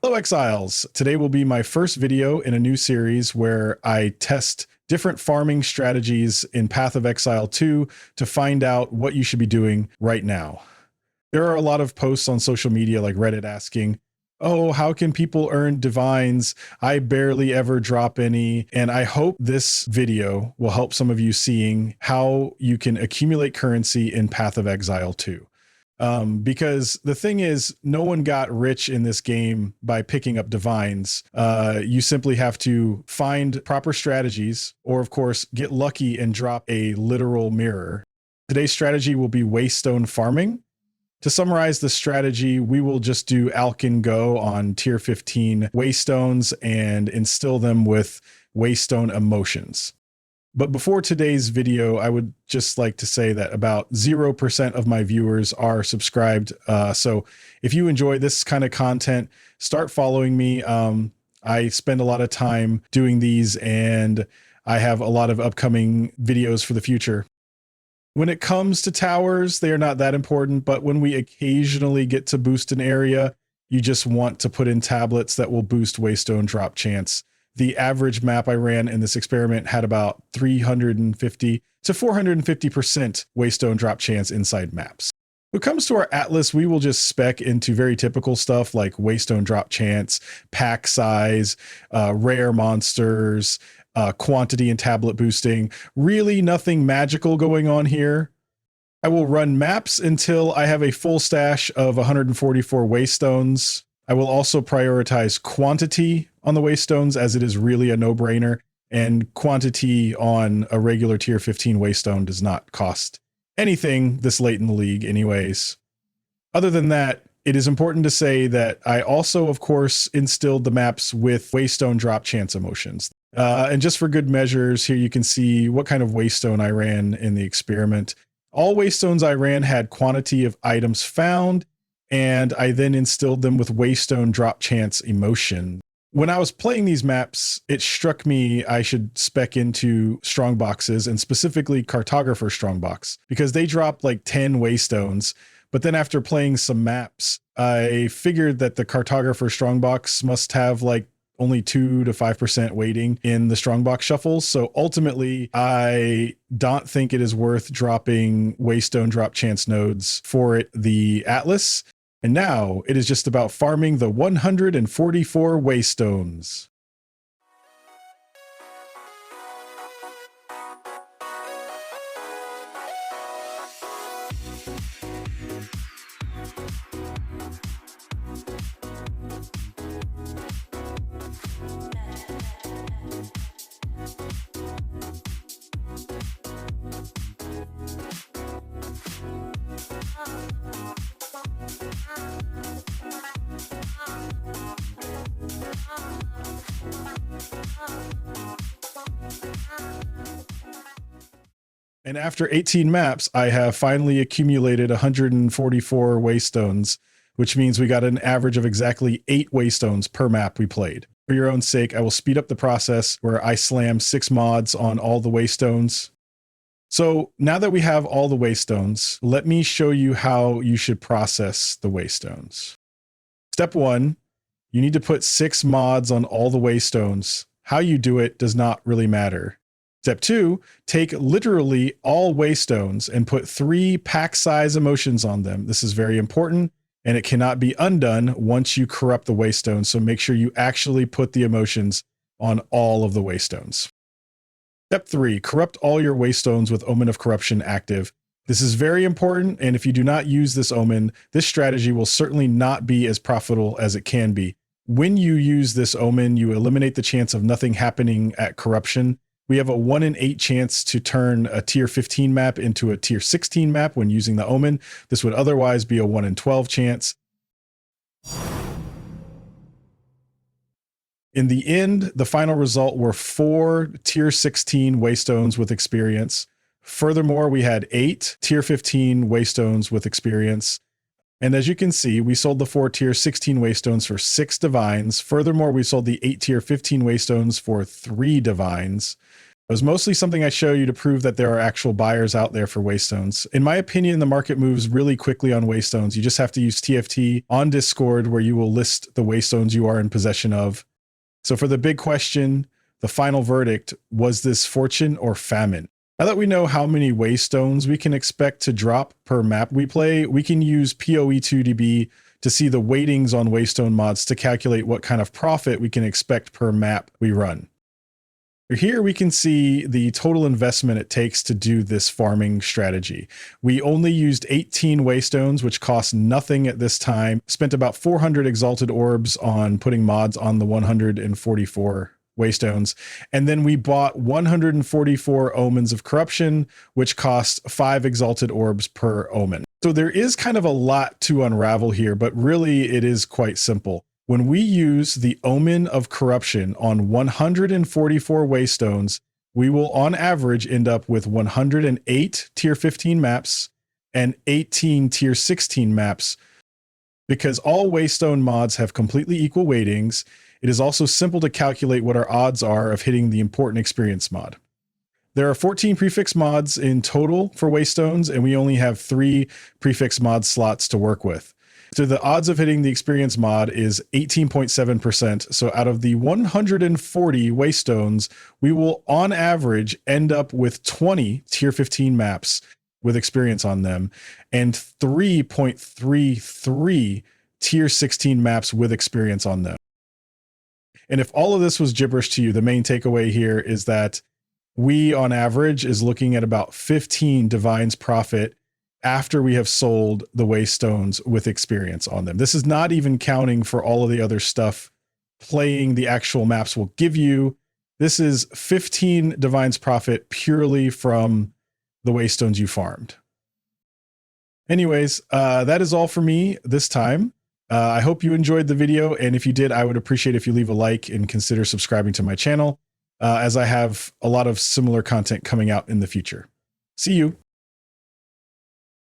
Hello, Exiles. Today will be my first video in a new series where I test different farming strategies in Path of Exile 2 to find out what you should be doing right now. There are a lot of posts on social media like Reddit asking, oh, how can people earn divines? I barely ever drop any. And I hope this video will help some of you seeing how you can accumulate currency in Path of Exile 2. Because the thing is, no one got rich in this game by picking up divines. You simply have to find proper strategies, or of course, get lucky and drop a literal mirror. Today's strategy will be Waystone farming. To summarize the strategy, we will just do Alk and Go on tier 15 Waystones and instill them with Waystone emotions. But before today's video, I would just like to say that about 0% of my viewers are subscribed. So if you enjoy this kind of content, start following me. I spend a lot of time doing these and I have a lot of upcoming videos for the future. When it comes to towers, they are not that important, but when we occasionally get to boost an area, you just want to put in tablets that will boost Waystone drop chance. The average map I ran in this experiment had about 350 to 450% Waystone drop chance inside maps. When it comes to our Atlas, we will just spec into very typical stuff like Waystone drop chance, pack size, rare monsters, quantity and tablet boosting. Really nothing magical going on here. I will run maps until I have a full stash of 144 Waystones. I will also prioritize quantity on the Waystones as it is really a no-brainer, and quantity on a regular tier 15 Waystone does not cost anything this late in the league anyways. Other than that, it is important to say that I also, of course, instilled the maps with Waystone drop chance emotions. And just for good measures, here you can see what kind of Waystone I ran in the experiment. All Waystones I ran had quantity of items found, and I then instilled them with Waystone drop chance emotion. When I was playing these maps, it struck me I should spec into strongboxes, and specifically Cartographer strongbox, because they drop like 10 Waystones. But then after playing some maps, I figured that the Cartographer strongbox must have like only 2 to 5% weighting in the strongbox shuffles. So ultimately, I don't think it is worth dropping Waystone drop chance nodes for it, the Atlas. And now it is just about farming the 144 Waystones. And after 18 maps, I have finally accumulated 144 Waystones, which means we got an average of exactly 8 Waystones per map we played. For your own sake, I will speed up the process where I slam 6 mods on all the Waystones. So now that we have all the Waystones, let me show you how you should process the Waystones. Step 1, you need to put 6 mods on all the Waystones. How you do it does not really matter. Step 2, take literally all Waystones and put 3 pack size emotions on them. This is very important, and it cannot be undone once you corrupt the Waystone. So make sure you actually put the emotions on all of the Waystones. Step 3, corrupt all your Waystones with Omen of Corruption active. This is very important, and if you do not use this omen, this strategy will certainly not be as profitable as it can be. When you use this omen, you eliminate the chance of nothing happening at corruption. We have a 1 in 8 chance to turn a tier 15 map into a tier 16 map when using the omen. This would otherwise be a 1 in 12 chance. In the end, the final result were 4 tier 16 Waystones with experience. Furthermore, we had 8 tier 15 Waystones with experience. And as you can see, we sold the 4 tier 16 Waystones for 6 divines. Furthermore, we sold the 8 tier 15 Waystones for 3 divines. It was mostly something I show you to prove that there are actual buyers out there for Waystones. In my opinion, the market moves really quickly on Waystones. You just have to use TFT on Discord, where you will list the Waystones you are in possession of. So for the big question, the final verdict, was this fortune or famine? Now that we know how many Waystones we can expect to drop per map we play, we can use PoE2DB to see the weightings on Waystone mods to calculate what kind of profit we can expect per map we run. Here we can see the total investment it takes to do this farming strategy. We only used 18 Waystones, which cost nothing at this time, spent about 400 Exalted Orbs on putting mods on the 144 Waystones, and then we bought 144 Omens of Corruption, which cost 5 Exalted Orbs per Omen. So there is kind of a lot to unravel here, but really it is quite simple. When we use the Omen of Corruption on 144 Waystones, we will on average end up with 108 tier 15 maps and 18 tier 16 maps. Because all Waystone mods have completely equal weightings, it is also simple to calculate what our odds are of hitting the important experience mod. There are 14 prefix mods in total for Waystones, and we only have 3 prefix mod slots to work with. So the odds of hitting the experience mod is 18.7%. So out of the 140 Waystones, we will on average end up with 20 tier 15 maps with experience on them and 3.33 tier 16 maps with experience on them. And if all of this was gibberish to you, the main takeaway here is that we on average is looking at about 15 Divine's profit after we have sold the Waystones with experience on them. This is not even counting for all of the other stuff playing the actual maps will give you. This is 15 Divine's profit purely from the Waystones you farmed. Anyways, that is all for me this time. I hope you enjoyed the video, and if you did, I would appreciate if you leave a like and consider subscribing to my channel, as I have a lot of similar content coming out in the future. See you.